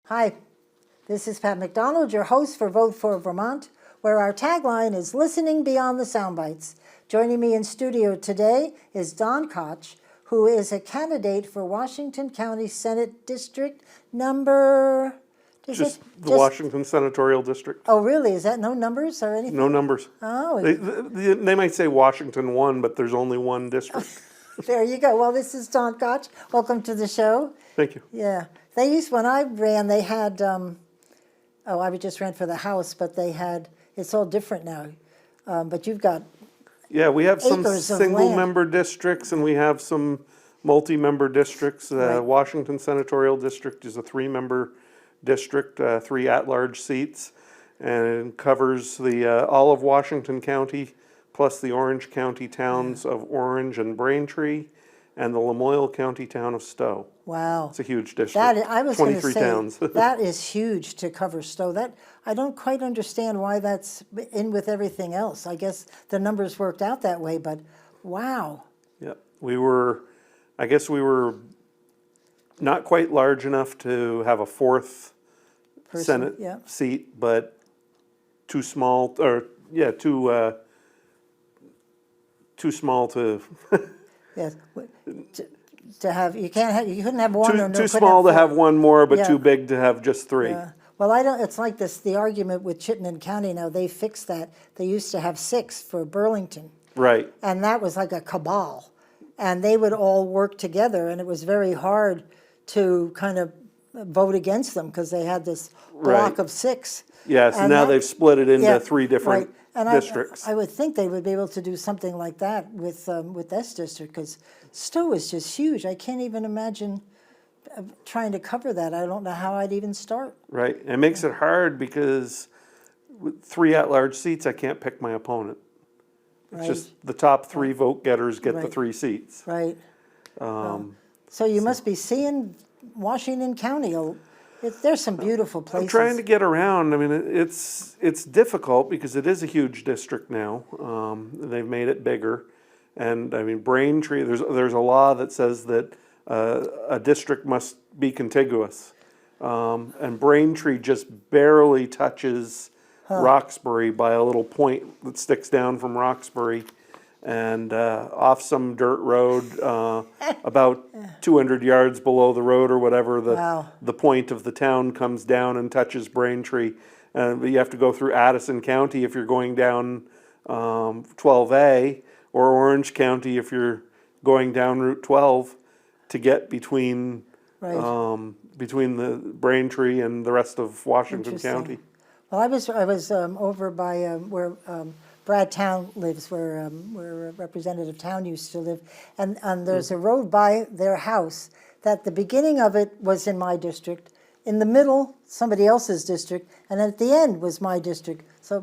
Hi, this is Pat McDonald, your host for Vote for Vermont, where our tagline is Listening Beyond the Soundbites. Joining me in studio today is Don Koch, who is a candidate for Washington County Senate District number... Just the Washington Senatorial District. Oh, really? Is that no numbers or anything? No numbers. Oh. They might say Washington 1, but there's only one district. There you go. Well, this is Don Koch. Welcome to the show. Thank you. Yeah. They used, when I ran, they had, I just ran for the House, but they had, it's all different now. But you've got Yeah, we have some acres of single-member districts, and we have some multi-member districts. Right. Washington Senatorial District is a 3-member district, 3 at-large seats, and covers the all of Washington County, plus the Orange County towns of Orange and Braintree, and the Lamoille County town of Stowe. Wow. It's a huge district. I was going to 23 say, towns. that is huge to cover Stowe. That, I don't quite understand why that's in with everything else. I guess the numbers worked out that way, but wow. Yeah, I guess we were not quite large enough to have a 4th Senate seat, but too small, too small to... Yes. To have, you couldn't have one or no. Too small to have one more, but too big to have just 3. Yeah. Well, it's like this, the argument with Chittenden County now, they fixed that. They used to have 6 for Burlington. Right. And that was like a cabal. And they would all work together, and it was very hard to kind of vote against them because they had this block of 6. Yes, and now they've split it into 3 different districts. I would think they would be able to do something like that with this district, because Stowe is just huge. I can't even imagine trying to cover that. I don't know how I'd even start. Right. It makes it hard because with 3 at-large seats, I can't pick my opponent. It's just the top 3 vote getters get the 3 seats. Right. So you must be seeing Washington County. There's some beautiful places. I'm trying to get around. I mean, it's difficult because it is a huge district now. They've made it bigger, and I mean Braintree. There's a law that says that a district must be contiguous, and Braintree just barely touches Roxbury by a little point that sticks down from Roxbury. And off some dirt road, about 200 yards below the road or whatever, the point of the town comes down and touches Braintree. But you have to go through Addison County if you're going down 12A, or Orange County if you're going down Route 12 to get between the Braintree and the rest of Washington County. Well, I was over by where Brad Town lives, where Representative Town used to live, and there's a road by their house that the beginning of it was in my district, in the middle somebody else's district, and at the end was my district. So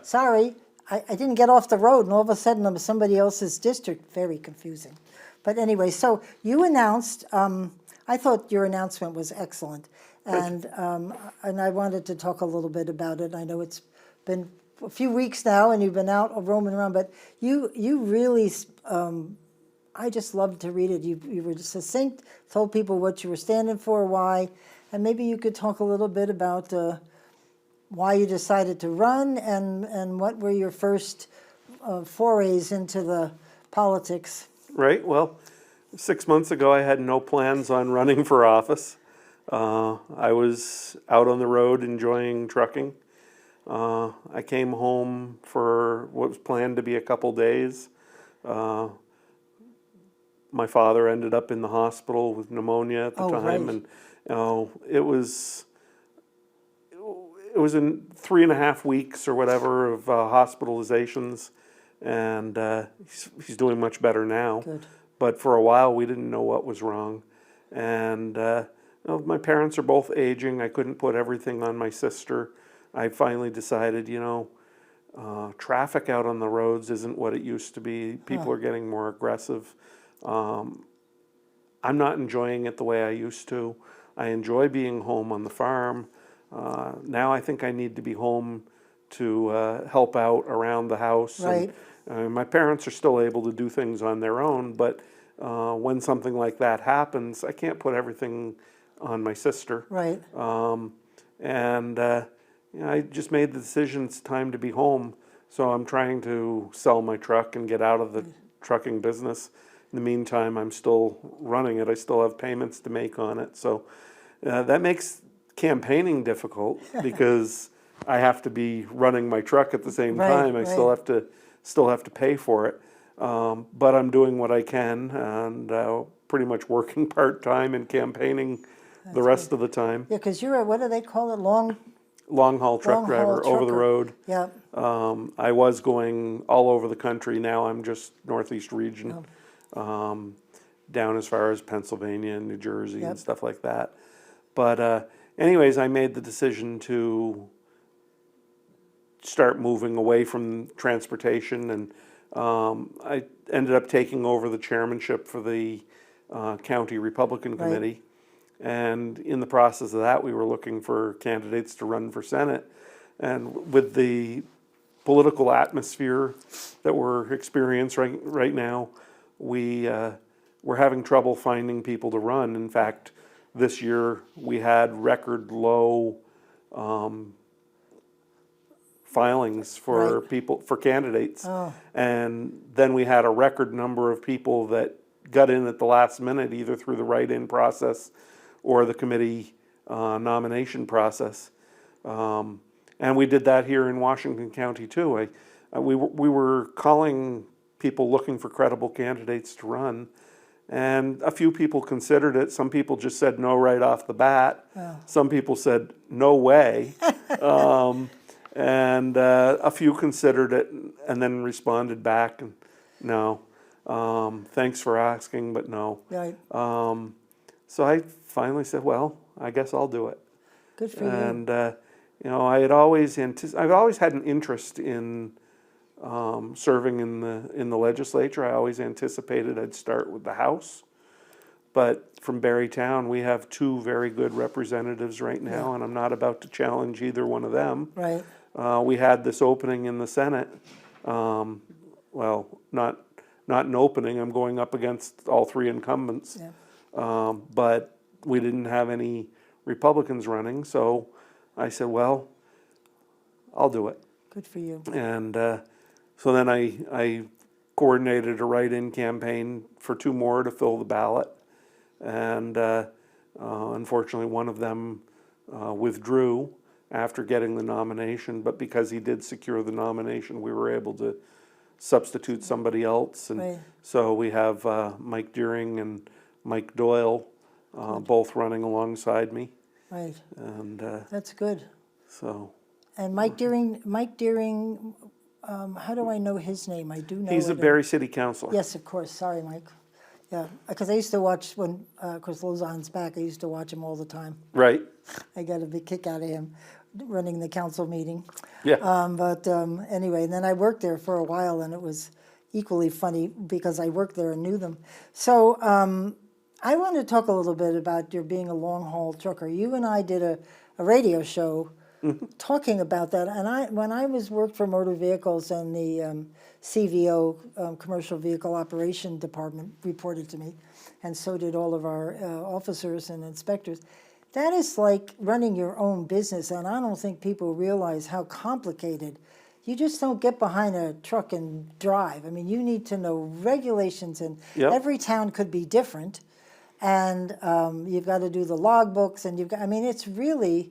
sorry, I didn't get off the road, and all of a sudden I'm somebody else's district. Very confusing. But anyway, so you announced. I thought your announcement was excellent, and I wanted to talk a little bit about it. I know it's been a few weeks now, and you've been out roaming around, but you really, I just loved to read it. You were succinct, told people what you were standing for, why, and maybe you could talk a little bit about why you decided to run and what were your first forays into the politics. Right. Well, 6 months ago, I had no plans on running for office. I was out on the road enjoying trucking. I came home for what was planned to be a couple days. My father ended up in the hospital with pneumonia at the time, and it was in 3.5 weeks or whatever of hospitalizations, and he's doing much better now. Good. But for a while, we didn't know what was wrong, and my parents are both aging. I couldn't put everything on my sister. I finally decided, traffic out on the roads isn't what it used to be. People are getting more aggressive. I'm not enjoying it the way I used to. I enjoy being home on the farm. Now I think I need to be home to help out around the house. Right. And, my parents are still able to do things on their own, but when something like that happens, I can't put everything on my sister. Right. And I just made the decision it's time to be home. So I'm trying to sell my truck and get out of the trucking business. In the meantime, I'm still running it. I still have payments to make on it. So that makes campaigning difficult because I have to be running my truck at the same time. I still have to pay for it. But I'm doing what I can and pretty much working part-time and campaigning the rest of the time. Yeah, because you're what do they call it? Long-haul truck driver, over the road. Yeah. I was going all over the country. Now I'm just Northeast region, down as far as Pennsylvania and New Jersey and stuff like that. But anyways, I made the decision to start moving away from transportation, and I ended up taking over the chairmanship for the county Republican Committee. And in the process of that, we were looking for candidates to run for Senate. And with the political atmosphere that we're experiencing right now, we're having trouble finding people to run. In fact, this year we had record low filings for candidates. And then we had a record number of people that got in at the last minute, either through the write-in process or the committee nomination process. And we did that here in Washington County too. We were calling people looking for credible candidates to run, and a few people considered it. Some people just said no right off the bat. Some people said no way. And a few considered it and then responded back and no, thanks for asking, but no. Right. So I finally said, well, I guess I'll do it. Good for you. And I've always had an interest in serving in the legislature. I always anticipated I'd start with the House, but from Barrytown we have two very good representatives right now, and I'm not about to challenge either one of them. Right. We had this opening in the Senate. Well, not an opening. I'm going up against all three incumbents. But we didn't have any Republicans running, so I said, well, I'll do it. Good for you. And so then I coordinated a write-in campaign for two more to fill the ballot. And unfortunately, one of them withdrew after getting the nomination, but because he did secure the nomination, we were able to substitute somebody else. And so we have Mike Deering and Mike Doyle both running alongside me. Right. And that's good. so. And Mike Deering, how do I know his name? I do know He's a Barry City Councilor. Yes, of course. Sorry, Mike. Yeah, because I used to watch when, of course, Lozanne's back. I used to watch him all the time. Right. I got a big kick out of him running the council meeting. Yeah. But anyway, and then I worked there for a while, and it was equally funny because I worked there and knew them. So I want to talk a little bit about your being a long-haul trucker. You and I did a radio show talking about that, and when I worked for motor vehicles and the CVO, Commercial Vehicle Operation Department, reported to me, and so did all of our officers and inspectors. That is like running your own business, and I don't think people realize how complicated. You just don't get behind a truck and drive. I mean, you need to know regulations, and every town could be different, and you've got to do the logbooks, and it's really,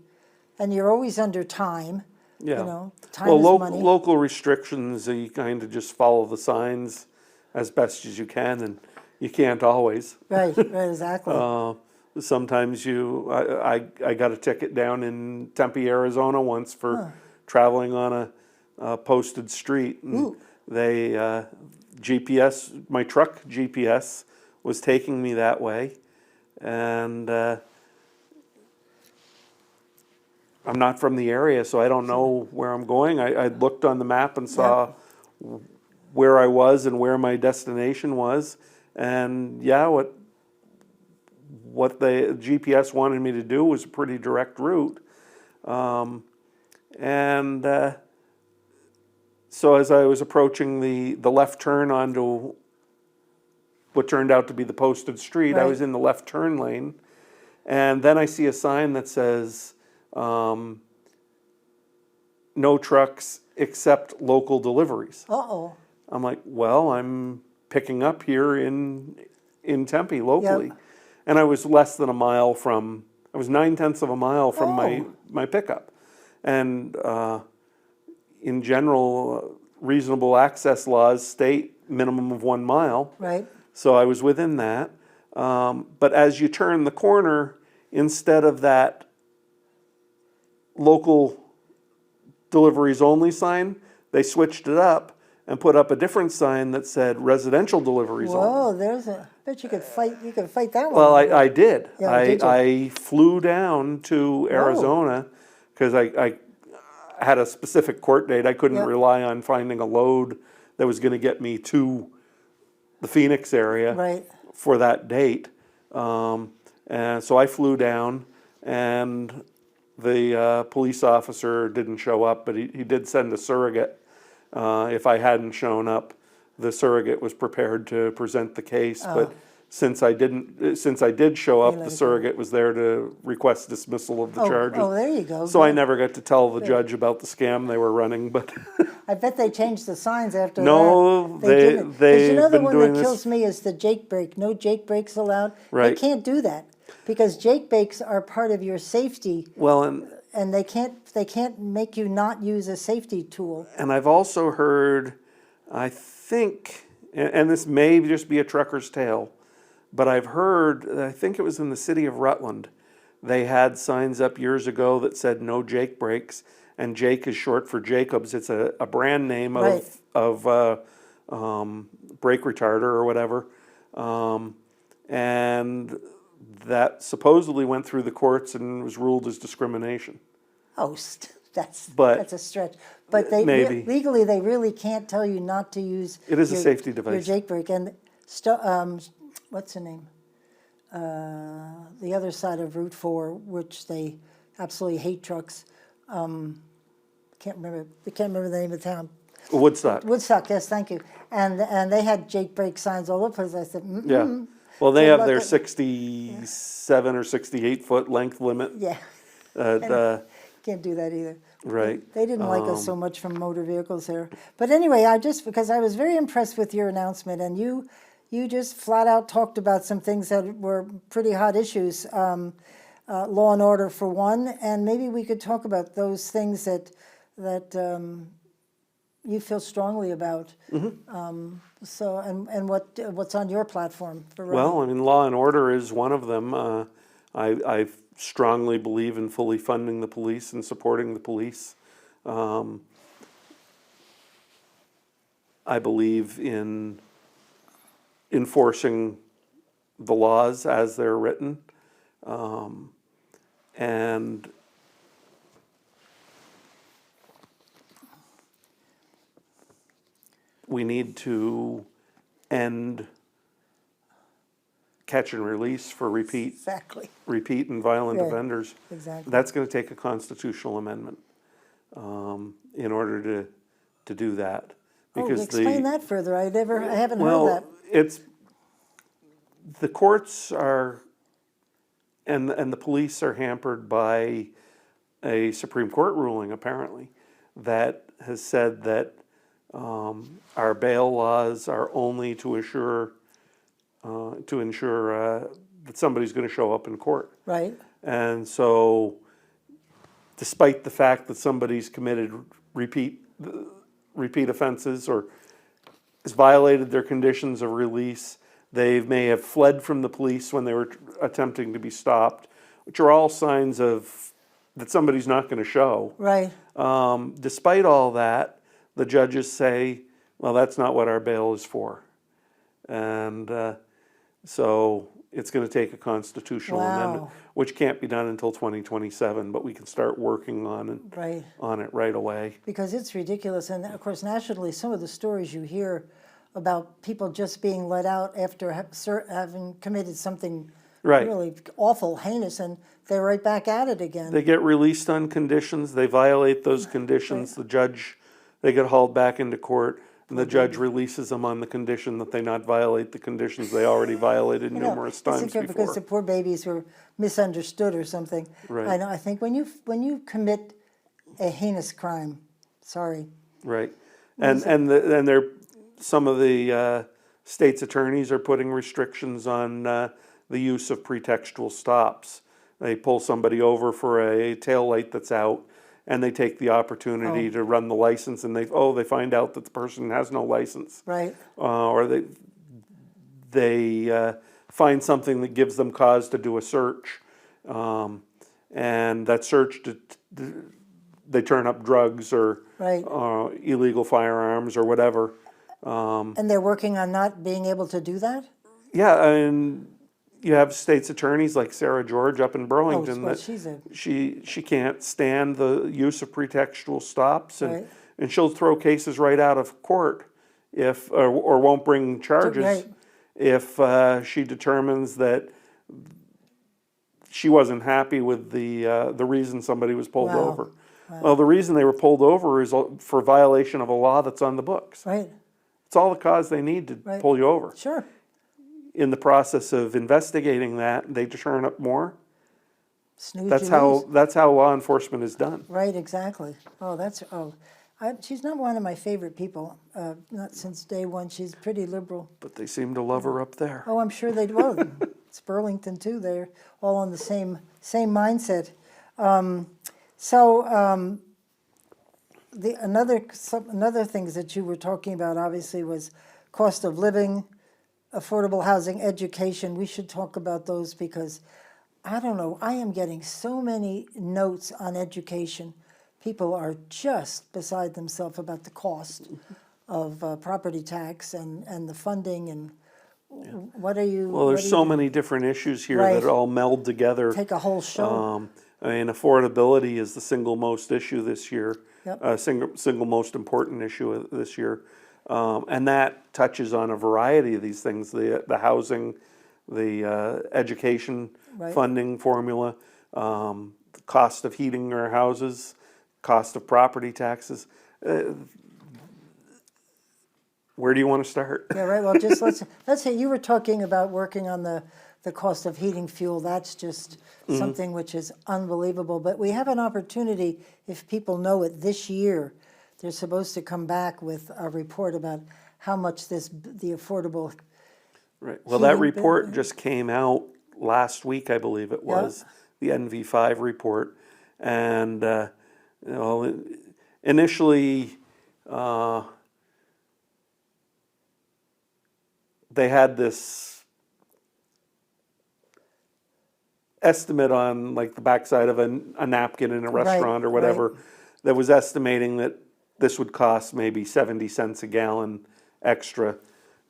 and you're always under time. Yeah. You know, time is money. Local restrictions, you kind of just follow the signs as best as you can, and you can't always. Right, exactly. Sometimes I got a ticket down in Tempe, Arizona once for traveling on a posted street. And they GPS, my truck GPS was taking me that way, and I'm not from the area, so I don't know where I'm going. I looked on the map and saw where I was and where my destination was, and what the GPS wanted me to do was a pretty direct route. So as I was approaching the left turn onto what turned out to be the posted street, I was in the left turn lane, And then I see a sign that says, no trucks except local deliveries. Uh-oh. I'm like, well, I'm picking up here in Tempe locally. Yep. And I was less than a mile from, I was 9/10 of a mile from Oh. my pickup. And in general, reasonable access laws state minimum of 1 mile. Right. So I was within that. But as you turn the corner, instead of that local deliveries only sign, they switched it up and put up a different sign that said residential deliveries only. Whoa, bet you could fight that one. Well, I did. Yeah, did you? I flew down to Arizona because I had a specific court date. I couldn't Yep. rely on finding a load that was going to get me to the Phoenix area Right. for that date. And so I flew down, and the police officer didn't show up, but he did send a surrogate. If I hadn't shown up, the surrogate was prepared to present the case. But since I did show up, let the it go. surrogate was there to request dismissal of the charges. Oh, there you go. So I Good. never got to tell the judge about the scam they were running, but I bet they changed the signs after No, that. they've Because you know the been one doing that this- kills me is the Jake brake. No Jake brakes allowed. They Right. can't do that because Jake brakes are part of your safety, well, and and they can't make you not use a safety tool. And I've also heard, I think, and this may just be a trucker's tale, but I've heard, I think it was in the city of Rutland, they had signs up years ago that said no Jake brakes, and Jake is short for Jacobs. It's a brand name Right. of brake retarder or whatever. And that supposedly went through the courts and was ruled as discrimination. Oh, But- that's a stretch. But they Maybe. legally they really can't tell you not to use. It is a your- safety Your device. Jake brake and what's the name? The other side of Route 4, which they absolutely hate trucks. Can't remember the name of the town. Woodstock. Woodstock, yes, thank you. And they had Jake brake signs all over the place. I said, Yeah. Well, they Good have luck their at- 67 or 68 foot length limit. yeah, can't do that either. Right. They didn't like us so much from motor vehicles there. But anyway, because I was very impressed with your announcement, and you just flat out talked about some things that were pretty hot issues, law and order for one, and maybe we could talk about those things that you feel strongly about. So, and what's on your platform for running? Well, I mean, law and order is one of them. I strongly believe in fully funding the police and supporting the police. I believe in enforcing the laws as they're written. And we need to end catch and release for repeat Exactly, and violent Yeah. offenders. exactly. That's going to take a constitutional amendment in order to do that. Because Explain that further. I haven't well, heard that. it's the courts are and the police are hampered by a Supreme Court ruling apparently that has said that our bail laws are only to ensure that somebody's going to show up in court. Right, And so, despite the fact that somebody's committed repeat offenses or has violated their conditions of release, they may have fled from the police when they were attempting to be stopped, which are all signs of that somebody's not going to show. right. Despite all that, the judges say, well, that's not what our bail is for. And so it's going to take a constitutional Wow. amendment, which can't be done until 2027, but we can start working on it right away. Because it's ridiculous. And of course, nationally, some of the stories you hear about people just being let out after having committed something Right. really awful, heinous, and they're right back at it again. They get released on conditions, they violate those conditions, the judge, they get hauled back into court, And the judge releases them on the condition that they not violate the conditions they already violated You know, numerous times it's because the before. poor babies were misunderstood or something. Right. I know. I think when you commit a heinous crime, sorry. Right. And they're, some of the state's attorneys are putting restrictions on the use of pretextual stops. They pull somebody over for a taillight that's out, and they take the opportunity to run the license, and they find out that the person has no license. Right. Or they find something that gives them cause to do a search, and that search they turn up drugs or Right. illegal firearms or whatever. And they're working on not being able to do that? Yeah, and you have state's attorneys like Sarah George up in Burlington well, that she can't stand the use of pretextual stops, Right. and she'll throw cases right out of court if or won't bring charges Right. if she determines that she wasn't happy with the reason somebody was pulled Wow. over. Well, the reason they were pulled over is for violation of a law that's on the books. Right. It's all the cause they need to Right. pull you over. Sure. In the process of investigating that, they turn up more. Snooze, That's you lose. how law enforcement is done. Right, exactly. She's not one of my favorite people, not since day one. She's pretty liberal. But they seem to love her up there. Oh, I'm sure they will. It's Burlington too. They're all on the same mindset. Another things that you were talking about obviously was cost of living, affordable housing, education. We should talk about those because I don't know. I am getting so many notes on education. People are just beside themselves about the cost of property tax and the funding and what are you? Well, there's so many different issues here Right. that all meld together. Take a whole show. I mean, affordability is the single most issue this year. Yep. Single most important issue this year, and that touches on a variety of these things: the housing, the education Right. funding formula, the cost of heating our houses, cost of property taxes. Where do you want to start? Yeah, right. Well, just let's say you were talking about working on the cost of heating fuel. That's just something which is unbelievable. But we have an opportunity, if people know it, this year. They're supposed to come back with a report about how much the affordable. Right. Well, that heating report just came out last week, I believe it was, the NV5 report, and initially. They had this estimate on like the backside of a napkin in a restaurant or whatever that was estimating that this would cost maybe 70 cents a gallon extra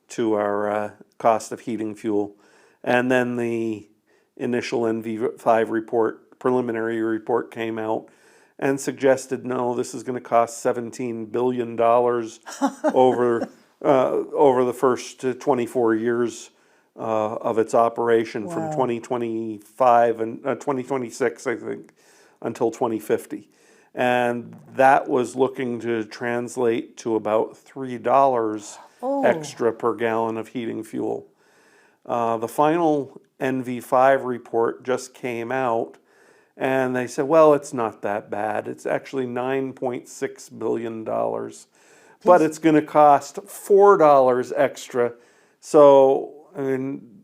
to our cost of heating fuel. And then the initial NV5 report, preliminary report came out and suggested, no, this is going to cost $17 billion over the first 24 years of its operation from 2025 and 2026, I think, until 2050. And that was looking to translate to about $3 extra per gallon of heating fuel. The final NV5 report just came out, and they said, well, it's not that bad. It's actually $9.6 billion. But it's going to cost $4 extra. So, I mean,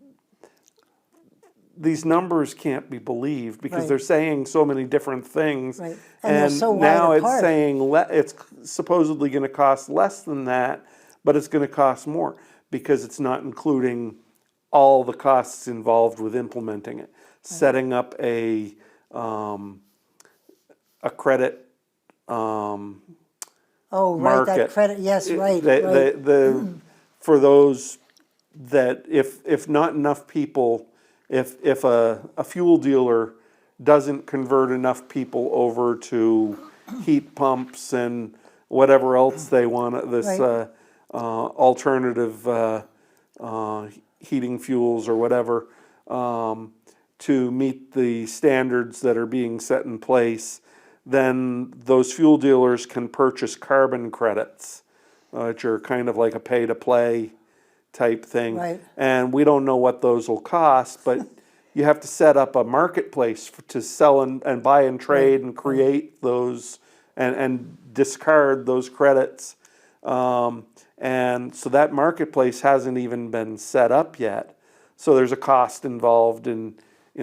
these numbers can't be believed because they're saying so many different things. Right. And they're so now wide it's apart. saying it's supposedly going to cost less than that, but it's going to cost more because it's not including all the costs involved with implementing it. Setting up a credit market. That credit, yes, right. For those that if not enough people, if a fuel dealer doesn't convert enough people over to heat pumps and whatever else they want, this alternative heating fuels or whatever, to meet the standards that are being set in place, then those fuel dealers can purchase carbon credits which are kind of like a pay-to-play type thing. Right. And we don't know what those will cost, but you have to set up a marketplace to sell and buy and trade and create those and discard those credits. And so that marketplace hasn't even been set up yet. So there's a cost involved in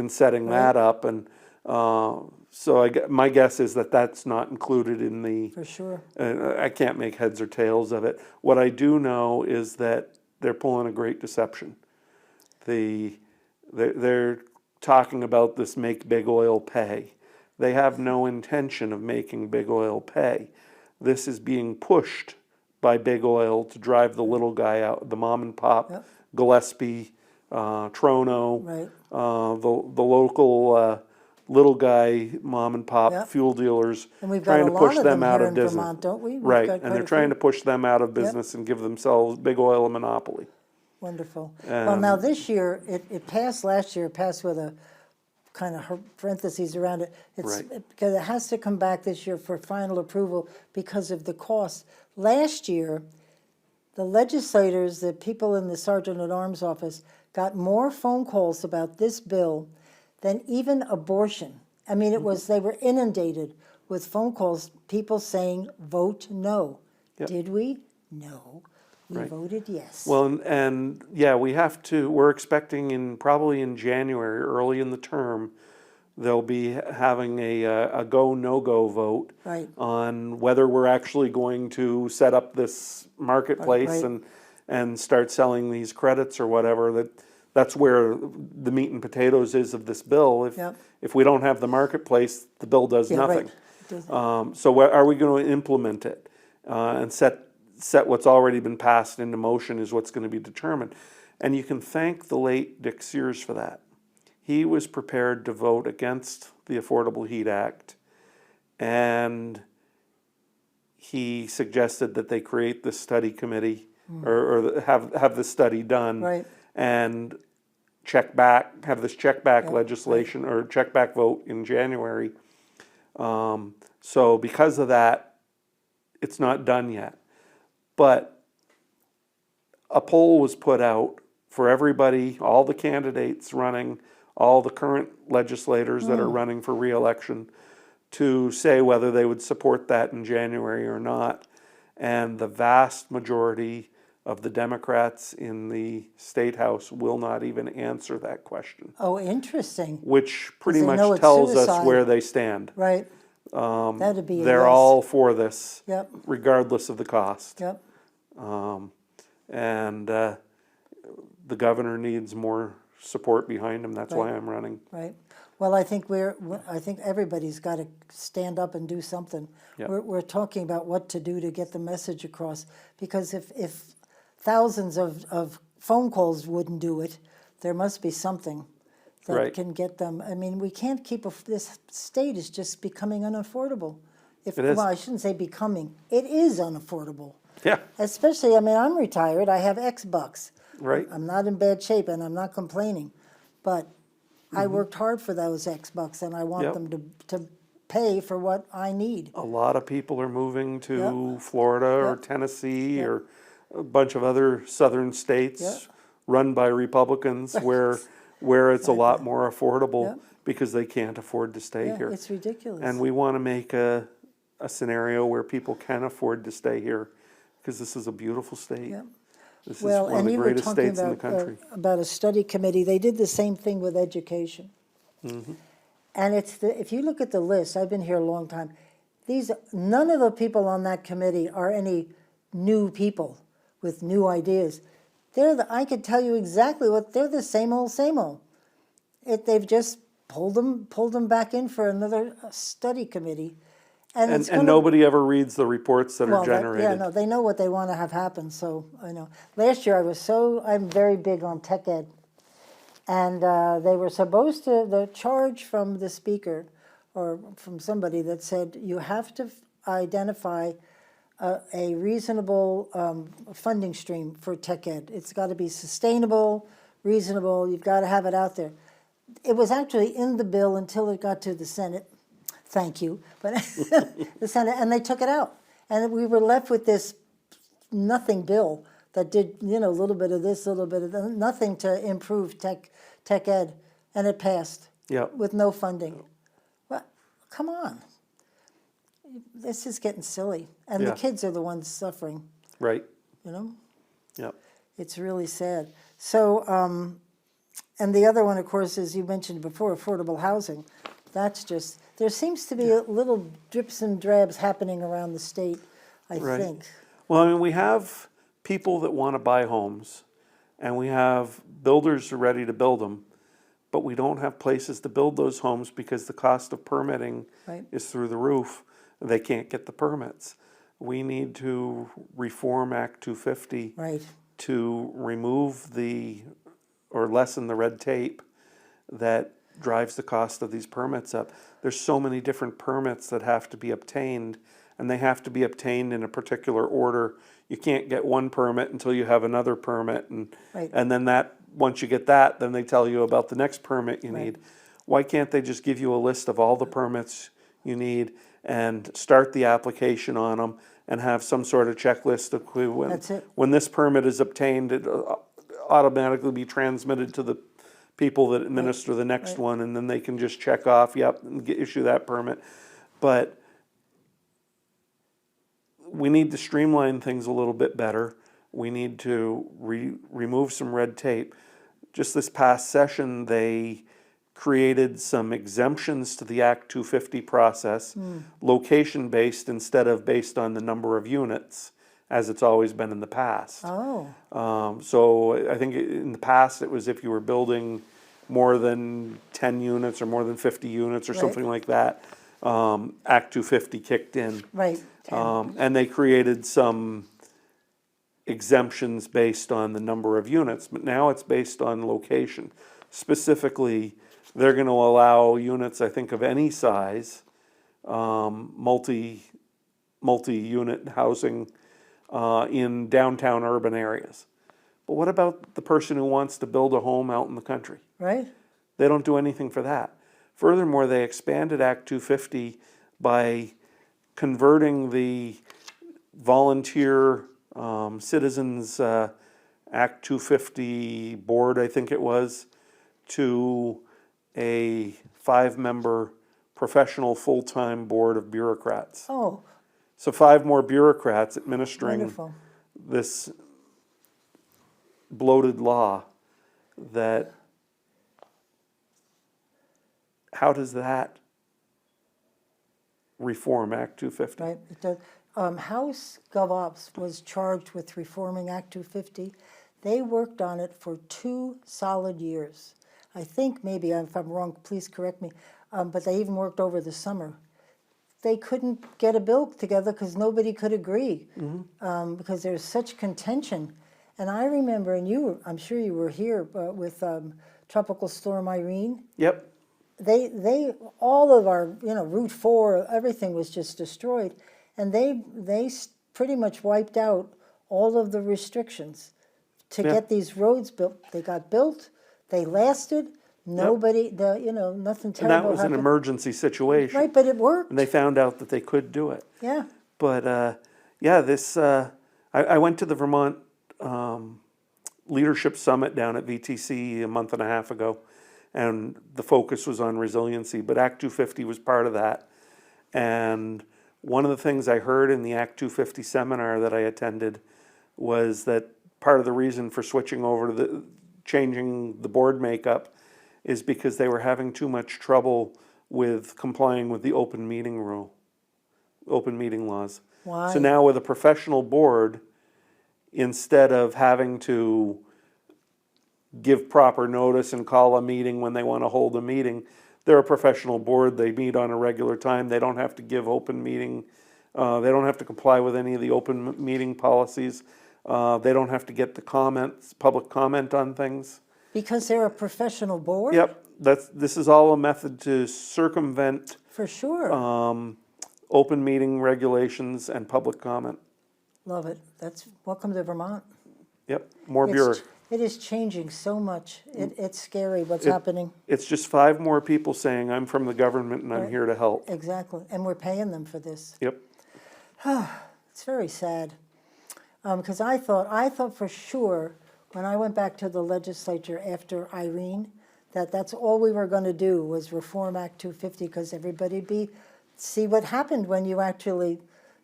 setting that up. And so my guess is that that's not included in the... For sure. I can't make heads or tails of it. What I do know is that they're pulling a great deception. They're talking about this make big oil pay. They have no intention of making big oil pay. This is being pushed by big oil to drive the little guy out, the mom and pop, Gillespie, Trono, the local little guy mom and pop fuel dealers, And we've got trying a to lot push of them them out here of in business. Vermont, don't we? We've Right, got and quite they're a trying few. to push them out of business and give themselves big oil a monopoly. Wonderful. Well, now this year, it passed last year, it passed with a kind of parentheses around it. Because it has to come back this year for final approval because of the cost. Last year, the legislators, the people in the Sergeant at Arms office, got more phone calls about this bill than even abortion. I mean, they were inundated with phone calls, people saying, vote no. Did we? No. We voted yes. Well, and yeah, we're expecting probably in January, early in the term, they'll be having a go, no-go vote on whether we're actually going to set up this marketplace and start selling these credits or whatever. That's where the meat and potatoes is of this bill. If we don't have the marketplace, the bill does nothing. So are we going to implement it and set what's already been passed into motion is what's going to be determined. And you can thank the late Dick Sears for that. He was prepared to vote against the Affordable Heat Act, and he suggested that they create this study committee or have the study done and have this check back legislation or check back vote in January. So because of that, it's not done yet. But a poll was put out for everybody, all the candidates running, all the current legislators that are running for re-election, to say whether they would support that in January or not. And the vast majority of the Democrats in the State House will not even answer that question. Oh, interesting. Which pretty they much know it's tells us suicide. where they stand. Right. That'd be a They're yes. all for this, Yep. regardless of the cost. Yep. And the governor needs more support behind him. That's why I'm running. Right. Well, I think everybody's got to stand up and do something. Yep. We're talking about what to do to get the message across, because if thousands of phone calls wouldn't do it, there must be something that can get them. I mean, we can't keep this state is just becoming unaffordable. It is. Well, I shouldn't say becoming. It is unaffordable. Yeah. Especially, I mean, I'm retired. I have X bucks. Right. I'm not in bad shape, and I'm not complaining. But I worked hard for those X bucks, and I want them to pay for what I need. A lot of people are moving to Florida or Tennessee or a bunch of other southern states run by Republicans where it's a lot more affordable because they can't afford to stay here. It's ridiculous. And we want to make a scenario where people can afford to stay here because this is a beautiful state. This is one of the greatest states in the country. About a study committee. They did the same thing with education. And if you look at the list, I've been here a long time, none of the people on that committee are any new people with new ideas. I could tell you exactly they're the same old, same old. They've just pulled them back in for another study committee. And nobody ever reads the reports that are generated. They know what they want to have happen, so I know. Last year I'm very big on tech ed. And they were supposed to, the charge from the speaker or from somebody that said, you have to identify a reasonable funding stream for tech ed. It's got to be sustainable, reasonable, you've got to have it out there. It was actually in the bill until it got to the Senate. Thank you. But the Senate, and they took it out. And we were left with this nothing bill that did, a little bit of this, a little bit of that, nothing to improve tech ed, and it passed. Yep. With no funding. Well, come on. This is getting silly. And the Yeah. kids are the ones suffering, Right. Yep. It's really sad. So, and the other one, of course, as you mentioned before, affordable housing. That's just, there seems to be little drips and drabs happening around the state, I Right. think. Well, I mean, we have people that want to buy homes, and we have builders who are ready to build them, but we don't have places to build those homes because the cost of permitting Right. is through the roof. They can't get the permits. We need to reform Act 250 Right. to remove or lessen the red tape that drives the cost of these permits up. There's so many different permits that have to be obtained, and they have to be obtained in a particular order. You can't get one permit until you have another permit, Right. and then once you get that, then they tell you about the next permit you Right. need. Why can't they just give you a list of all the permits you need and start the application on them and have some sort of checklist of That's it. when this permit is obtained, it automatically be transmitted to the people that administer the next Right. one, and then they can just check off, yep, and issue that permit. But we need to streamline things a little bit better. We need to remove some red tape. Just this past session, they created some exemptions to the Act 250 process, location-based instead of based on the number of units, as it's always been in the past. Oh, So I think in the past, it was if you were building more than 10 units or more than 50 units or Right. something like that, Act 250 kicked in. right. And they created some exemptions based on the number of units, but now it's based on location. Specifically, they're going to allow units, I think, of any size, multi-unit housing in downtown urban areas. But what about the person who wants to build a home out in the country? Right? They don't do anything for that. Furthermore, they expanded Act 250 by converting the volunteer citizens Act 250 board, I think it was, to a 5-member professional full-time board of bureaucrats. Oh, So 5 more bureaucrats administering wonderful. this bloated law that, how does that reform Act 250? Right, it does. House GovOps was charged with reforming Act 250. They worked on it for 2 solid years. I think maybe, if I'm wrong, please correct me, but they even worked over the summer. They couldn't get a bill together because nobody could agree, because there's such contention. And I remember, and I'm sure you were here with Tropical Storm Irene. Yep. They all of our, Route 4, everything was just destroyed. And they pretty much wiped out all of the restrictions to Yeah. get these roads built. They got built, they lasted, nobody, nothing And terrible that was an happened. emergency situation. Right, but it worked. And they found out that they could do it. Yeah, But this, I went to the Vermont Leadership Summit down at VTC a month and a half ago, and the focus was on resiliency, but Act 250 was part of that. And one of the things I heard in the Act 250 seminar that I attended was that part of the reason for switching over to changing the board makeup is because they were having too much trouble with complying with the open meeting laws. why? So now with a professional board, instead of having to give proper notice and call a meeting when they want to hold a meeting, they're a professional board, they meet on a regular time, they don't have to give open meeting, they don't have to comply with any of the open meeting policies, they don't have to get the public comment on things. Because they're a professional board? Yep, this is all a method to circumvent For sure. open meeting regulations and public comment. Love it. Welcome to Vermont. Yep, more bureaucracy. It is changing so much. It's scary what's happening. It's just 5 more people saying, I'm from the government and I'm Right. here to help. Exactly. And we're paying them for this. Yep. It's very sad. Because I thought for sure, when I went back to the legislature after Irene, that's all we were going to do was reform Act 250, because everybody see what happened when you actually,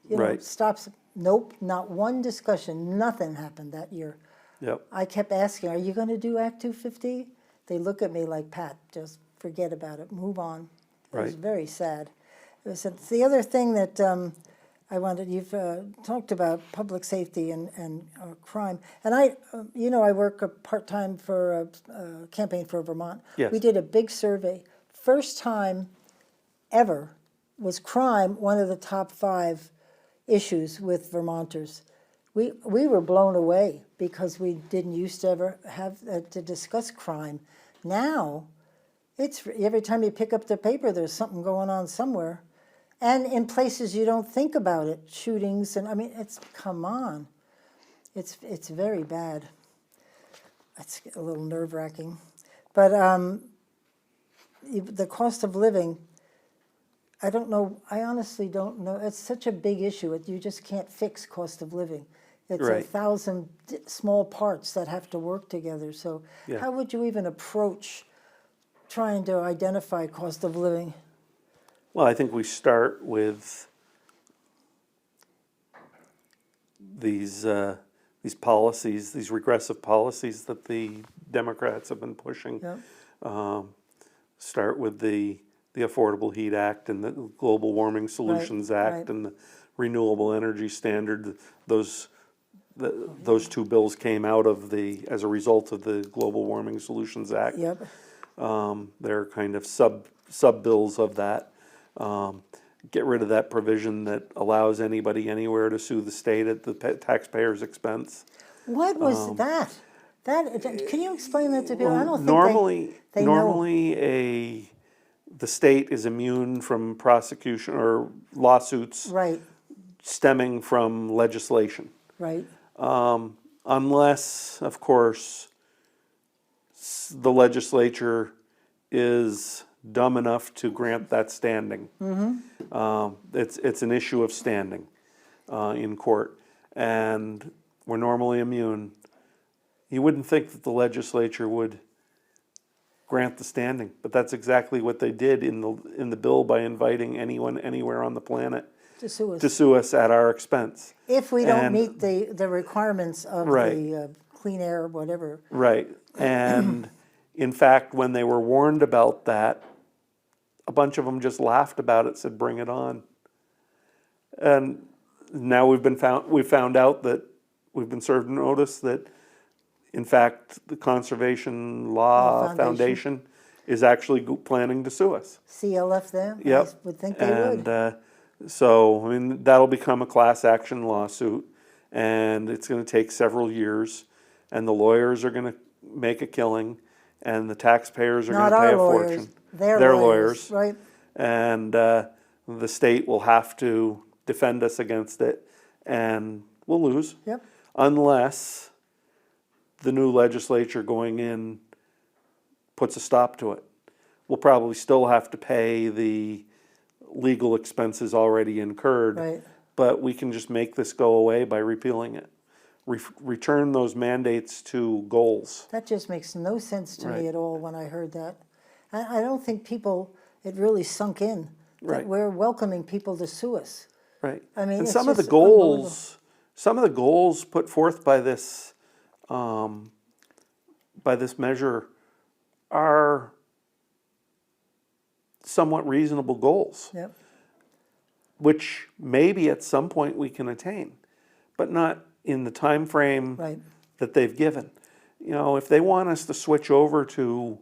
Right. stops. Nope, not one discussion, nothing happened that year. Yep. I kept asking, are you going to do Act 250? They look at me like, Pat, just forget about it, move on. It was Right. very sad. It's the other thing that I wanted, you've talked about public safety and crime. And I work part-time for a campaign for Vermont. Yes. We did a big survey. First time ever was crime one of the top 5 issues with Vermonters. We were blown away because we didn't used to ever have to discuss crime. Now, it's every time you pick up the paper, there's something going on somewhere. And in places you don't think about it, shootings, and I mean, come on. It's very bad. It's a little nerve-wracking. But the cost of living, I don't know, I honestly don't know. It's such a big issue. You just can't fix cost of living. It's Right. 1,000 small parts that have to work together. So Yeah. how would you even approach trying to identify cost of living? Well, I think we start with these policies, these regressive policies that the Democrats have been pushing. Yeah. Start with the Affordable Heat Act and the Global Warming Solutions Act right. and the Renewable Energy Standard. Those 2 bills came out of as a result of the Global Warming Solutions Act. Yep. They're kind of sub bills of that. Get rid of that provision that allows anybody anywhere to sue the state at the taxpayer's expense. What was that? Can you explain that to people? I don't think they know. Normally the state is immune from prosecution or lawsuits Right, stemming from legislation. right, Unless, of course, the legislature is dumb enough to grant that standing. It's an issue of standing in court, and we're normally immune. You wouldn't think that the legislature would grant the standing, but that's exactly what they did in the bill by inviting anyone anywhere on the planet to sue us. to sue us at our expense. If we don't And- meet the requirements of Right. the clean air, whatever. Right. And in fact, when they were warned about that, a bunch of them just laughed about it, said, bring it on. And now we found out that we've been served notice that, in fact, the Conservation Law Foundation is actually planning to sue us. CLF them? Yep. I would think they would. And so, I mean, that'll become a class action lawsuit, and it's going to take several years, and the lawyers are going to make a killing, and the taxpayers are going Not to pay our a lawyers, fortune. their lawyers, right? And the state will have to defend us against it, and we'll lose. Yep. Unless the new legislature going in puts a stop to it. We'll probably still have to pay the legal expenses already incurred, Right. but we can just make this go away by repealing it. Return those mandates to goals. That just makes no sense to Right. me at all when I heard that. I don't think it really sunk in that Right. we're welcoming people to sue us. Right. I mean, and it's some of the just unbelievable. goals put forth by this measure are somewhat reasonable goals, Yep. which maybe at some point we can attain, but not in the time frame Right. that they've given. You know, if they want us to switch over to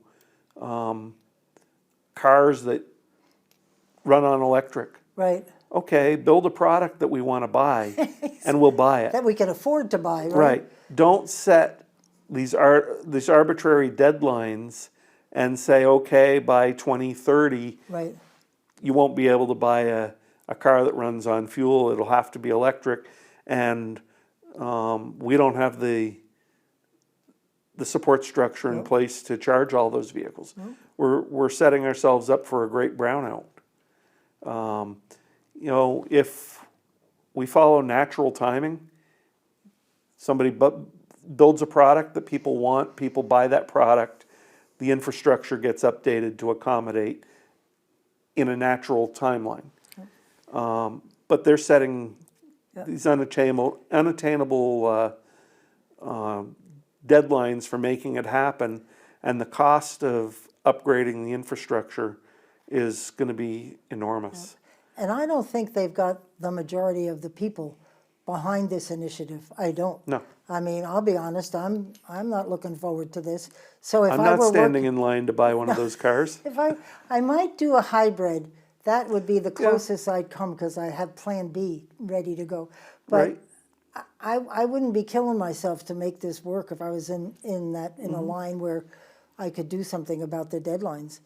cars that run on electric, Right. okay, build a product that we want to buy, and we'll buy it. That we can afford to buy, right? Right. Don't set these arbitrary deadlines and say, okay, by 2030, Right. you won't be able to buy a car that runs on fuel. It'll have to be electric, and we don't have the support structure in place to charge all those vehicles. We're setting ourselves up for a great brownout. You know, if we follow natural timing, Somebody builds a product that people want, people buy that product, the infrastructure gets updated to accommodate in a natural timeline. But they're setting these unattainable deadlines for making it happen, and the cost of upgrading the infrastructure is going to be enormous. And I don't think they've got the majority of the people behind this initiative. I don't. No. I mean, I'll be honest, I'm not looking forward to this. So if I'm I not were standing in line to buy one of those cars. if I might do a hybrid, that would be the closest I'd come, because I have Plan B ready to go. But Right. I wouldn't be killing myself to make this work if I was in a line where I could do something about the deadlines.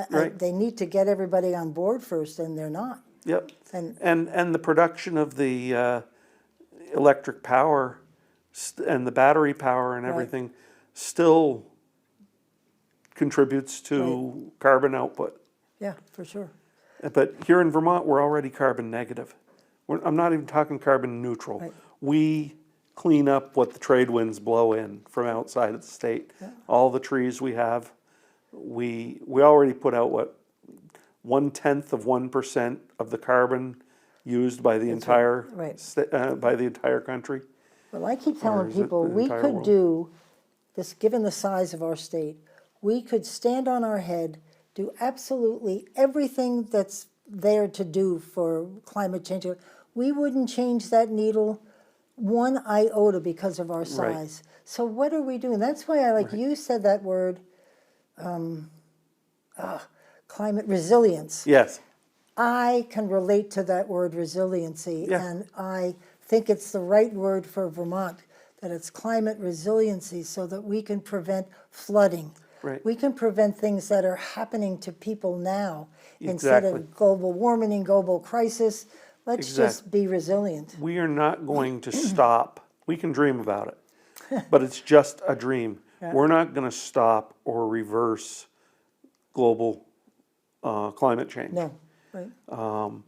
Right. They need to get everybody on board first, and they're not. Yep. And And the production of the electric power and the battery power and everything still contributes to carbon output. yeah, for sure. But here in Vermont, we're already carbon negative. I'm not even talking carbon neutral. Right. We clean up what the trade winds blow in from outside of the state. All the trees we have, we already put out what, 0.1% of the carbon used by the entire by the entire country. Well, I keep telling is it people, the we entire could world? do this, given the size of our state, we could stand on our head, do absolutely everything that's there to do for climate change. We wouldn't change that needle one iota because of our size. So what are we doing? That's why you said that word, climate resilience. Yes. I can relate to that word resiliency, Yeah. and I think it's the right word for Vermont, that it's climate resiliency, so that we can prevent flooding. Right. We can prevent things that are happening to people now instead Exactly. of global warming and global crisis. Let's just be resilient. We are not going to stop. We can dream about it, but it's just a dream. We're not going to stop or reverse global climate change. No, right?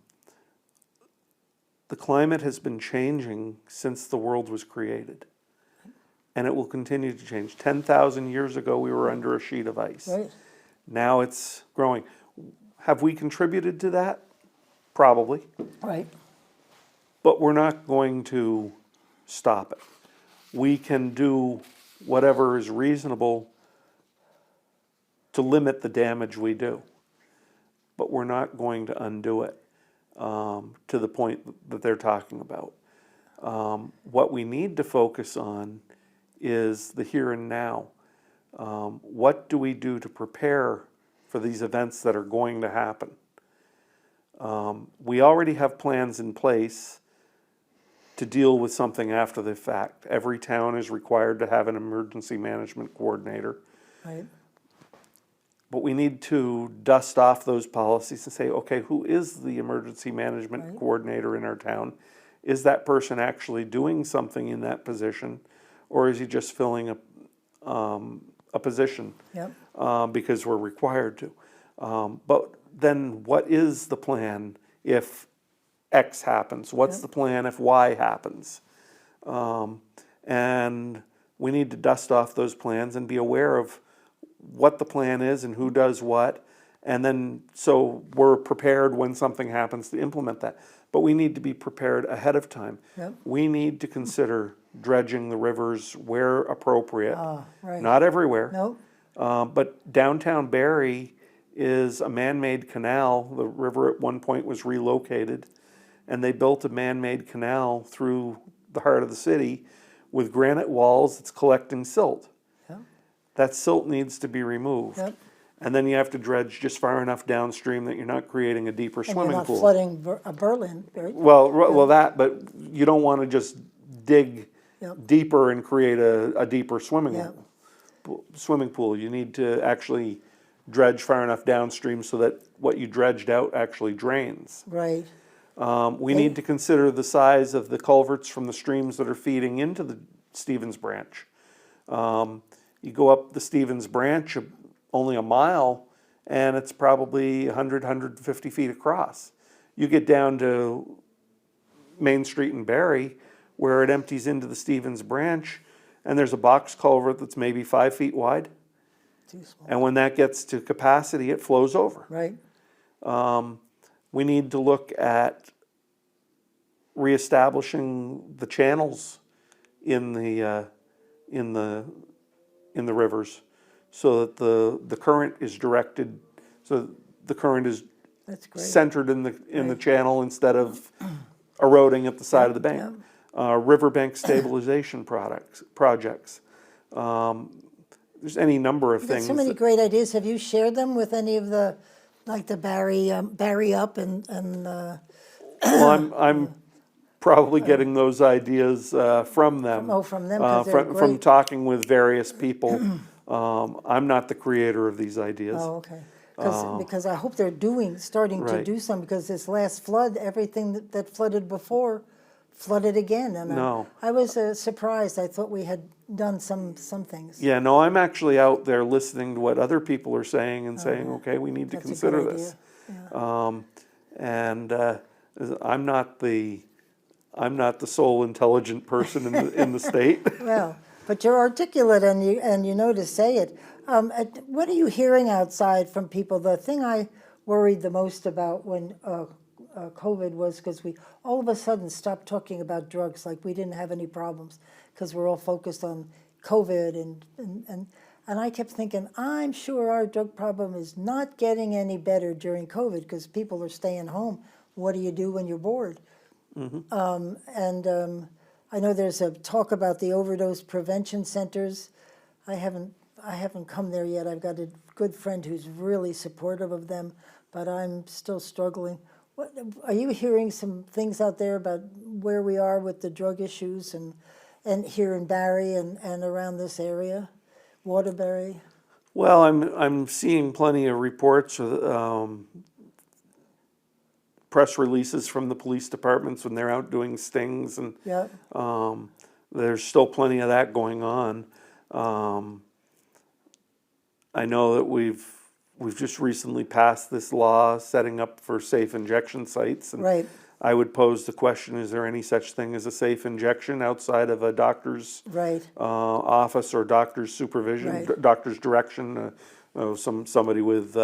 The climate has been changing since the world was created, and it will continue to change. 10,000 years ago, we were under a sheet of ice. Right. Now it's growing. Have we contributed to that? Probably. Right. But we're not going to stop it. We can do whatever is reasonable to limit the damage we do, but we're not going to undo it to the point that they're talking about. What we need to focus on is the here and now. What do we do to prepare for these events that are going to happen? We already have plans in place to deal with something after the fact. Every town is required to have an emergency management coordinator. Right. But we need to dust off those policies and say, okay, who is the emergency management coordinator in our town? Is that person actually doing something in that position, or is he just filling a position Yep. because we're required to? But then what is the plan if X happens? What's the plan if Y happens? And we need to dust off those plans and be aware of what the plan is and who does what, and then so we're prepared when something happens to implement that. But we need to be prepared ahead of time. Yep. We need to consider dredging the rivers where appropriate, Right. not everywhere. Nope. But downtown Barrie is a man-made canal. The river at one point was relocated, and they built a man-made canal through the heart of the city with granite walls that's collecting silt. Yep. That silt needs to be removed. Yep. And then you have to dredge just far enough downstream that you're not creating a deeper And you're swimming not pool. flooding Berlin, right? Well, that, but you don't want to just dig Yep. deeper and create a deeper swimming Yep. pool. You need to actually dredge far enough downstream so that what you dredged out actually drains. Right. We need to consider the size of the culverts from the streams that are feeding into the Stevens Branch. You go up the Stevens Branch only a mile, and it's probably 100, 150 feet across. You get down to Main Street in Barrie, where it empties into the Stevens Branch, and there's a box culvert that's maybe 5 feet wide. Too small. And when that gets to capacity, it flows over. Right, We need to look at reestablishing the channels in the rivers, so that the current is directed, so the current is that's great. centered in the channel instead of eroding at the side of the bank. Riverbank stabilization projects. There's any number of You've got things. so many great ideas. Have you shared them with any of the, like the Barry Up and Well, I'm probably getting those ideas from them. from them, 'cause they're from great. talking with various people. I'm not the creator of these ideas. Oh, okay. Because I hope they're starting to Right. do some, because this last flood, everything that flooded before flooded again. And No. I was surprised. I thought we had done some things. Yeah, no, I'm actually out there listening to what other people are saying and saying, okay, we need to That's a consider good this. idea. And I'm not the sole intelligent person in the state. Well, but you're articulate and you know to say it. What are you hearing outside from people? The thing I worried the most about when COVID was because we all of a sudden stopped talking about drugs, like we didn't have any problems because we're all focused on COVID and I kept thinking, I'm sure our drug problem is not getting any better during COVID because people are staying home. What do you do when you're bored? I know there's a talk about the overdose prevention centers. I haven't come there yet. I've got a good friend who's really supportive of them, but I'm still struggling. What, are you hearing some things out there about where we are with the drug issues and here in Barry and around this area, Waterbury? Well, I'm seeing plenty of reports, press releases from the police departments when they're out doing stings, and Yeah, there's still plenty of that going on. I know that we've just recently passed this law setting up for safe injection sites, and right, I would pose the question: is there any such thing as a safe injection outside of a doctor's right, office or doctor's supervision, Right. doctor's direction? Somebody with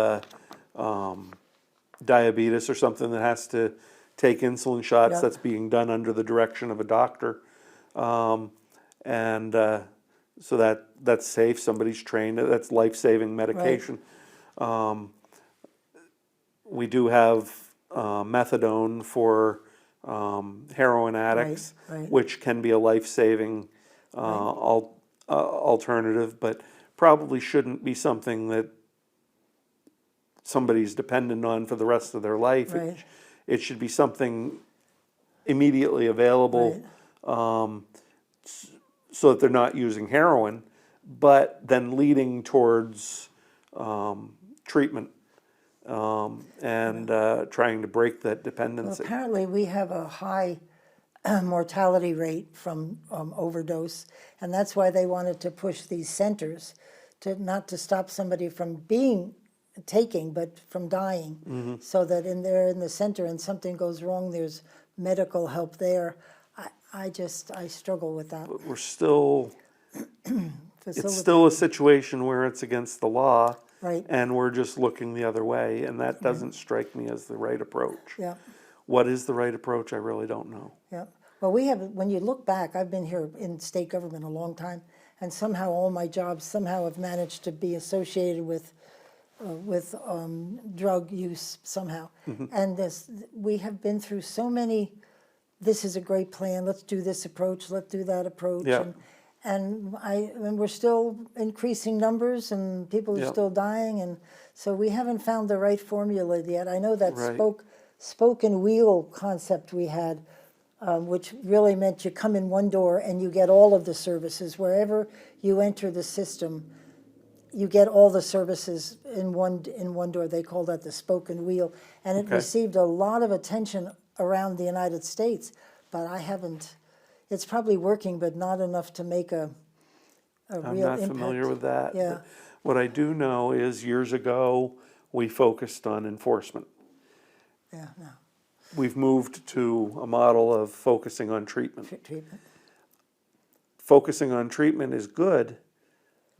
diabetes or something that has to take insulin shots, Yeah. that's being done under the direction of a doctor. So that's safe, somebody's trained, that's life-saving medication. We do have methadone for heroin addicts, right. which can be a life-saving alternative, but probably shouldn't be something that somebody's dependent on for the rest of their life. Right. It should be something immediately available, so that they're not using heroin, but then leading towards treatment and trying to break that Well, dependency. apparently, we have a high mortality rate from overdose, and that's why they wanted to push these centers not to stop somebody from taking, but from dying, so that they're in the center and something goes wrong, there's medical help there. I struggle with that. We're still, it's Facility- still a situation where it's against the law, Right. and we're just looking the other way, and that doesn't strike me as the right approach. Yeah. What is the right approach? I really don't know. Yeah, well, when you look back, I've been here in state government a long time, and somehow all my jobs somehow have managed to be associated with drug use somehow. And we have been through so many, this is a great plan, let's do this approach, let's do that approach. Yeah. And we're still increasing numbers and people are Yeah. still dying, and so we haven't found the right formula yet. I know that Right. spoken wheel concept we had, which really meant you come in one door and you get all of the services. Wherever you enter the system, you get all the services in one door. They call that the spoken wheel. And it Okay. received a lot of attention around the United States, but it's probably working, but not enough to make a I'm real not impact. familiar with that. Yeah. But what I do know is years ago, we focused on enforcement. Yeah, no. we've moved to a model of focusing on treatment. Treatment. Focusing on treatment is good,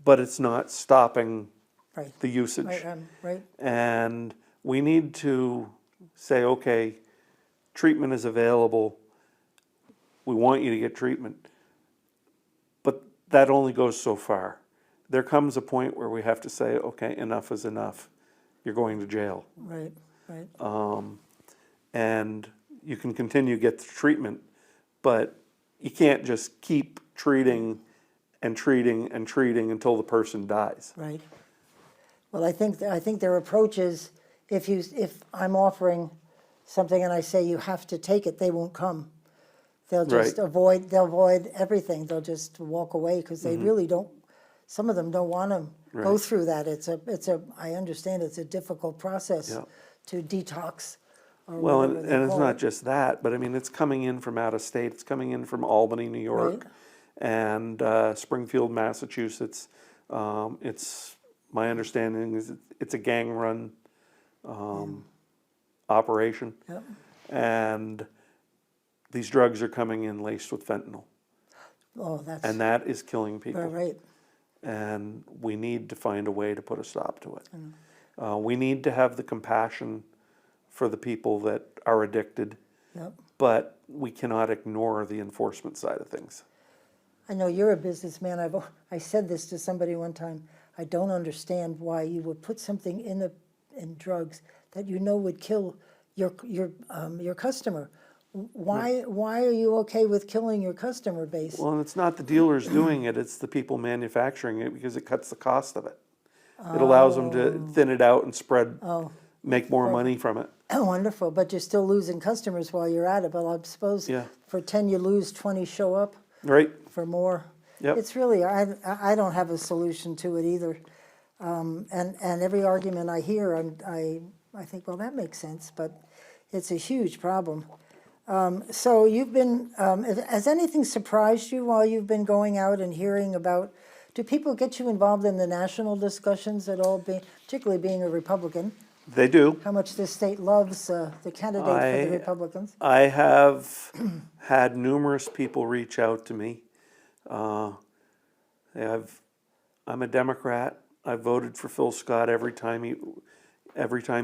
but it's not stopping Right. the usage. Right. And we need to say, okay, treatment is available. We want you to get treatment. But that only goes so far. There comes a point where we have to say, okay, enough is enough. You're going to jail. Right. Right. And you can continue to get the treatment, but you can't just keep treating and treating and treating until the person dies. Right. Well, I think their approach is, if I'm offering something and I say you have to take it, they won't come. They'll just Right. avoid everything. They'll just walk away because they really don't. Some of them don't want to go Right. through that. I understand it's a difficult process Yeah. to detox. Or Well, whatever and they it's call not it. just that, but I mean, it's coming in from out of state. It's coming in from Albany, New York, Right. and Springfield, Massachusetts. It's my understanding is it's a gang-run operation, Yep. and these drugs are coming in laced with fentanyl, Oh, that's and that is killing people. right. And we need to find a way to put a stop to it. We need to have the compassion for the people that are addicted, Yep. but we cannot ignore the enforcement side of things. I know you're a businessman. I said this to somebody one time. I don't understand why you would put something in drugs that you know would kill your customer. Why are you okay with killing your customer base? Well, and it's not the dealers doing it, it's the people manufacturing it because it cuts the cost of it. It allows them to thin it out and spread, make more money from it. Oh, wonderful, but you're still losing customers while you're at it. But I suppose Yeah. for 10 you lose, 20 show up Right? for more. Yep. It's really, I don't have a solution to it either. And every argument I hear, I think, well, that makes sense, but it's a huge problem. So you've been, has anything surprised you while you've been going out and hearing about, do people get you involved in the national discussions at all, particularly being a Republican? They do. How much the state loves the candidate for the Republicans? I have had numerous people reach out to me. I'm a Democrat. I voted for Phil Scott every time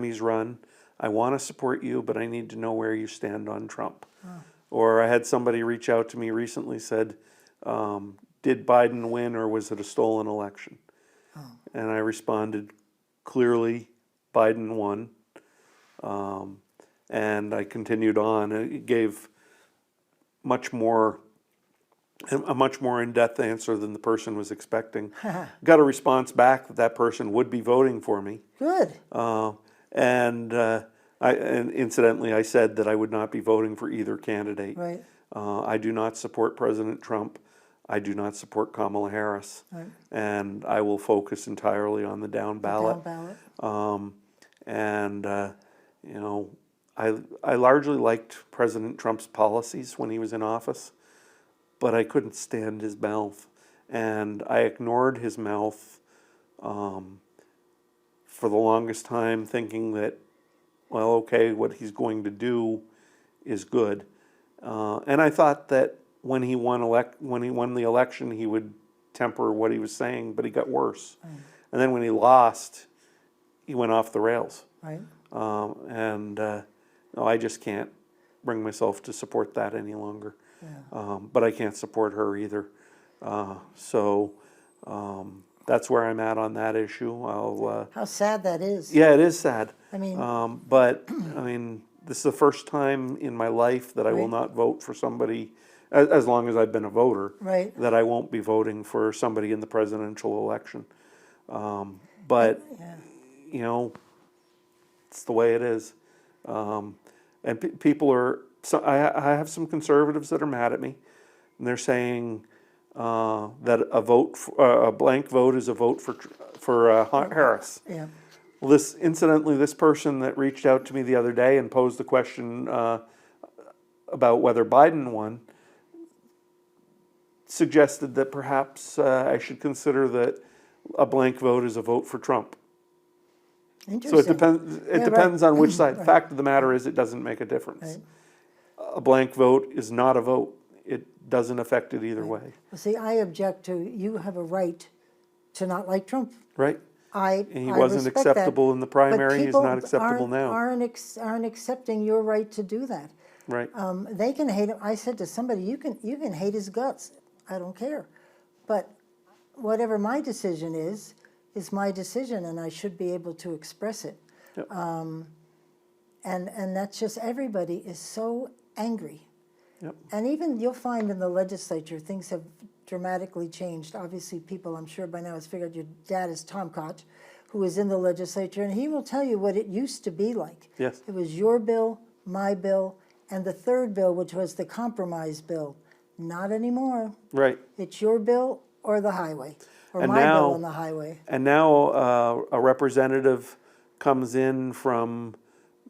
he's run. I want to support you, but I need to know where you stand on Trump. Or I had somebody reach out to me recently, said, did Biden win or was it a stolen election? And I responded clearly, Biden won. And I continued on. It gave a much more in-depth answer than the person was expecting. Got a response back that that person would be voting for me. Good. And incidentally, I said that I would not be voting for either candidate. Right. I do not support President Trump. I do not support Kamala Harris. Right. And I will focus entirely on the down ballot. Down ballot. I largely liked President Trump's policies when he was in office, but I couldn't stand his mouth. And I ignored his mouth for the longest time, thinking that, well, okay, what he's going to do is good. And I thought that when he won the election, he would temper what he was saying, but he got worse. And then when he lost, he went off the rails. Right. No, I just can't bring myself to support that any longer. Yeah. But I can't support her either. That's where I'm at on that issue. How sad that is. Yeah, it is sad. I mean, But I mean, this is the first time in my life that I will Right. not vote for somebody, as long as I've been a voter, Right. that I won't be voting for somebody in the presidential election. But yeah. you know, it's the way it is. And people are. So I have some conservatives that are mad at me, and they're saying that a blank vote is a vote for Harris. Yeah. Well, incidentally, this person that reached out to me the other day and posed the question about whether Biden won suggested that perhaps I should consider that a blank vote is a vote for Trump. So it Interesting. depends, Yeah, right. depends on which side. Fact of the matter is, it doesn't make a difference. Right. A blank vote is not a vote. It doesn't affect it either way, Well, see, I object to, you have a right to not like Trump. right? I And he I wasn't respect that, acceptable in the primary, but he's not acceptable people now. aren't accepting your right to do that. Right, They can hate him. I said to somebody, you can hate his guts. I don't care. But whatever my decision is my decision, and I should be able to express it. Yep. And that's just, everybody is so angry. Yep. And even you'll find in the legislature, things have dramatically changed. Obviously, people, I'm sure by now, has figured your dad is Tom Koch, who is in the legislature, and he will tell you what it used to be like. Yes. It was your bill, my bill, and the third bill, which was the compromise bill. Not anymore. right. It's your bill or the highway, or And my now- bill and the highway. And now a representative comes in from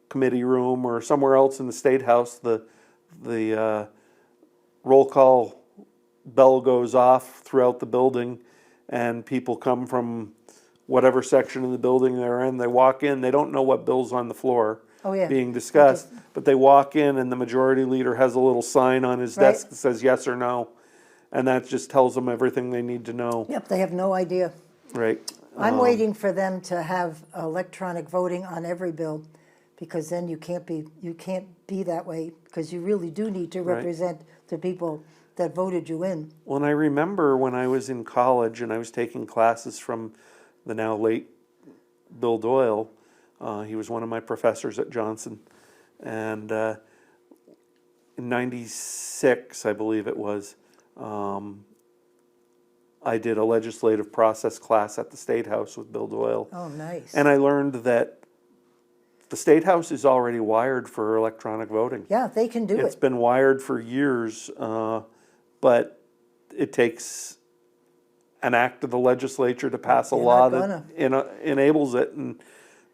committee room or somewhere else in the State House, the roll call bell goes off throughout the building, and people come from whatever section of the building they're in, they walk in, they don't know what bill's on the floor Oh, yeah. being discussed, but they walk in and the majority leader has a little sign on his Right. desk that says yes or no, and that just tells them everything they need to know, Yep, they have no idea. right? I'm waiting for them to have electronic voting on every bill, because then you can't be that way, because you really do need to Right. represent the people that voted you in. Well, and I remember when I was in college and I was taking classes from the now late Bill Doyle. He was one of my professors at Johnson. And in '96, I believe it was, I did a legislative process class at the State House with Bill Doyle. Oh, nice. And I learned that the State House is already wired for electronic voting. Yeah, they can do It's it. been wired for years, but it takes an act of the legislature to pass a They're law not that enables it, and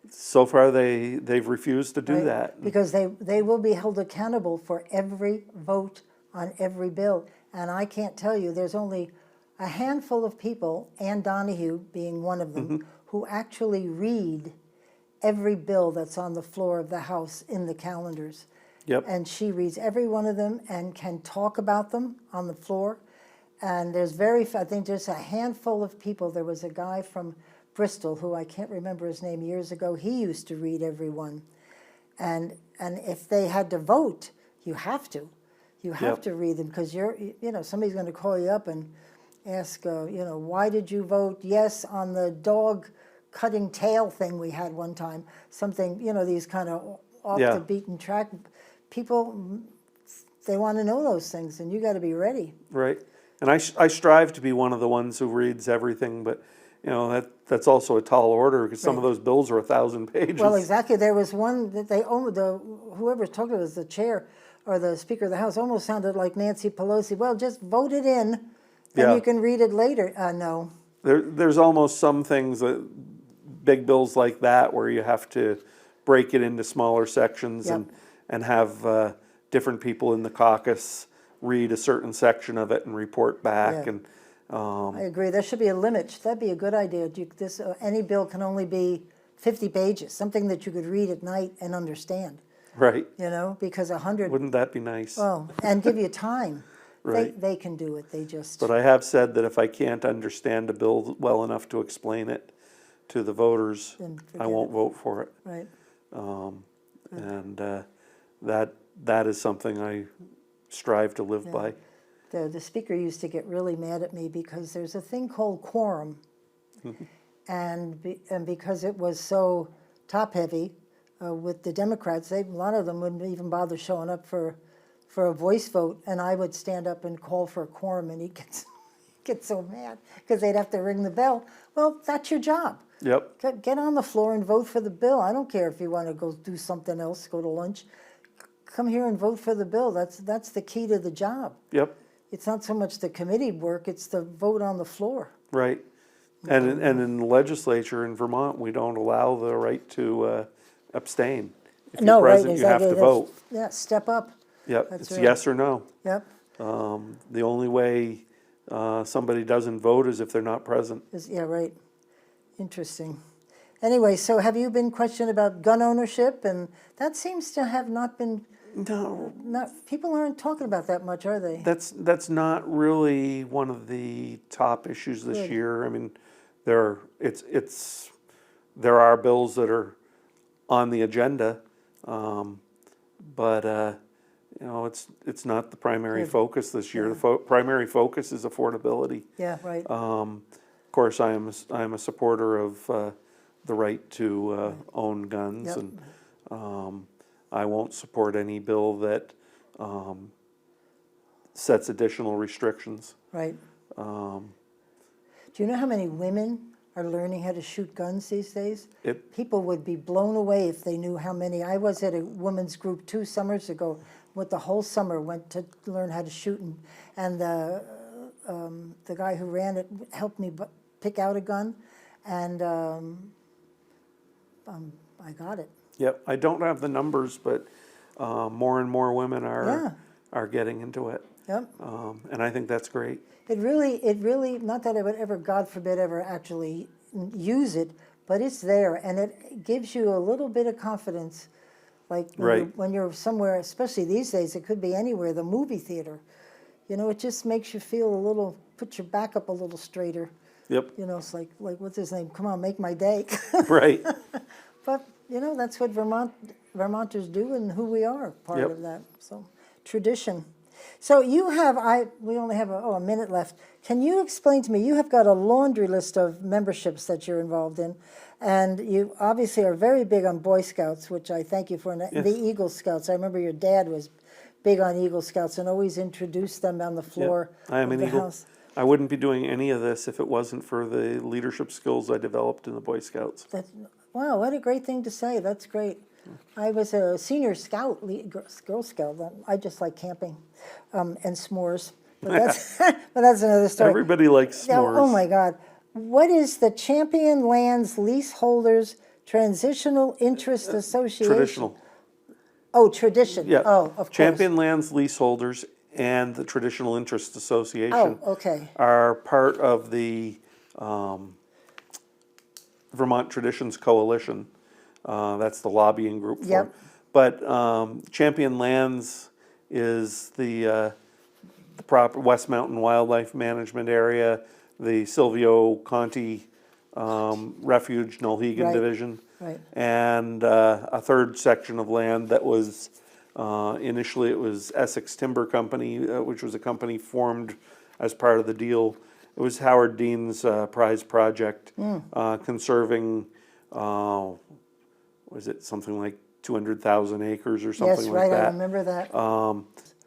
so far they've refused to do Right? that. Because they will be held accountable for every vote on every bill. And I can't tell you, there's only a handful of people, Ann Donahue being one of them, who actually read every bill that's on the floor of the House in the calendars. Yep. And she reads every one of them and can talk about them on the floor. And there's I think there's a handful of people. There was a guy from Bristol who I can't remember his name years ago. He used to read every one. And if they had to vote, you have to. You have Yep. to read them, because somebody's going to call you up and ask, why did you vote yes on the dog cutting tail thing we had one time? Something, these kind of off Yeah. the beaten track. People, they want to know those things, and you got to be ready. Right. And I strive to be one of the ones who reads everything, but that's also a tall order, because some of those bills are 1,000 pages. Well, exactly. There was one that whoever talked to us, the chair or the Speaker of the House, almost sounded like Nancy Pelosi. Well, just vote it in, and Yeah. you can read it later. No. There's almost some things big bills like that, where you have to break it into smaller sections Yep. and have different people in the caucus read a certain section of it and report back. Yeah. And I agree. There should be a limit. That'd be a good idea. Any bill can only be 50 pages, something that you could read at night and understand. right, Because 100. wouldn't that be nice? Oh, and give you time. Right. They can do it. They just. But I have said that if I can't understand a bill well enough to explain it to the voters, Then I forget won't it. vote for it. Right. And that is something I strive to live by. The speaker used to get really mad at me because there's a thing called quorum. And because it was so top-heavy with the Democrats, a lot of them wouldn't even bother showing up for a voice vote, and I would stand up and call for a quorum, and he'd get so mad because they'd have to ring the bell. Well, that's your job. Yep, Get on the floor and vote for the bill. I don't care if you want to go do something else, go to lunch. Come here and vote for the bill. That's the key to the job. yep, It's not so much the committee work, it's the vote on the floor. right. And in the legislature in Vermont, we don't allow the right to abstain. If No, you're right, present, you have exactly. to vote. Yeah, step up. Yep, That's it's right. yes or no. Yep. The only way somebody doesn't vote is if they're not present. Yeah, right. Interesting. Anyway, so have you been questioned about gun ownership? And that seems to have not been, No, people aren't talking about that much, are they? that's not really one of the top issues this Good. year. I mean, there are bills that are on the agenda, but you know, it's not the primary Good. focus this year. Yeah. The primary focus is affordability. Yeah, right. Of course, I am a supporter of the right to own guns, Yep. and I won't support any bill that sets additional restrictions. Right. Do you know how many women are learning how to shoot guns these days? People would be blown away if they knew how many. I was at a women's group 2 summers ago, with the whole summer went to learn how to shoot, and the guy who ran it helped me pick out a gun, and I got it. Yep, I don't have the numbers, but more and more women Yeah. are getting into it. Yep. And I think that's great. It really, not that I would ever, God forbid, ever actually use it, but it's there, and it gives you a little bit of confidence. Like when you're somewhere, especially these days, it could be anywhere, the movie theater. You know, it just makes you feel a little, put your back up a little straighter. Yep. You know, it's like what's his name? Come on, make my day. Right. But, you know, that's what Vermonters do and who we are, part Yep. of that. So, tradition. So you have, we only have a minute left. Can you explain to me, you have got a laundry list of memberships that you're involved in, and you obviously are very big on Boy Scouts, which I thank you for, and Yes. the Eagle Scouts. I remember your dad was big on Eagle Scouts and always introduced them on the floor I am of an the Eagle. house. I wouldn't be doing any of this if it wasn't for the leadership skills I developed in the Boy Scouts. Wow, what a great thing to say. That's great. I was a senior scout, Girl Scout. I just like camping and s'mores. But that's, but that's another story. Everybody likes Now, s'mores. oh my God. What is the Champion Lands Leaseholders Transitional Interest Association? Traditional. Oh, tradition. Yeah. Oh, of course. Champion Lands Leaseholders and the Traditional Interest Association Oh, okay. are part of the Vermont Traditions Coalition. That's the lobbying group for Yep. it. But Champion Lands is the proper West Mountain Wildlife Management Area, the Silvio Conti Refuge, Nulhegan Right. Division, Right. and a third section of land that was initially it was Essex Timber Company, which was a company formed as part of the deal. It was Howard Dean's prize project, conserving, was it something like 200,000 acres or something Yes, like right. that? I remember that.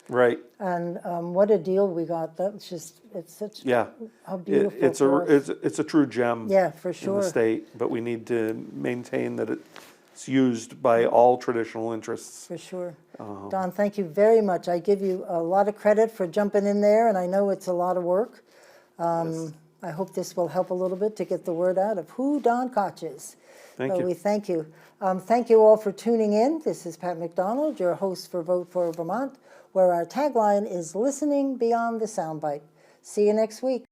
Right. And what a deal we got. That's just, it's such Yeah. how beautiful It's for us. it's a true gem. Yeah, for In sure. the state, but we need to maintain that it's used by all traditional interests. For sure. Don, thank you very much. I give you a lot of credit for jumping in there, and I know it's a lot of work. Yes. I hope this will help a little bit to get the word out of who Don Koch is. Thank So you. we thank you. Thank you all for tuning in. This is Pat McDonald, your host for Vote for Vermont, where our tagline is listening beyond the soundbite. See you next week.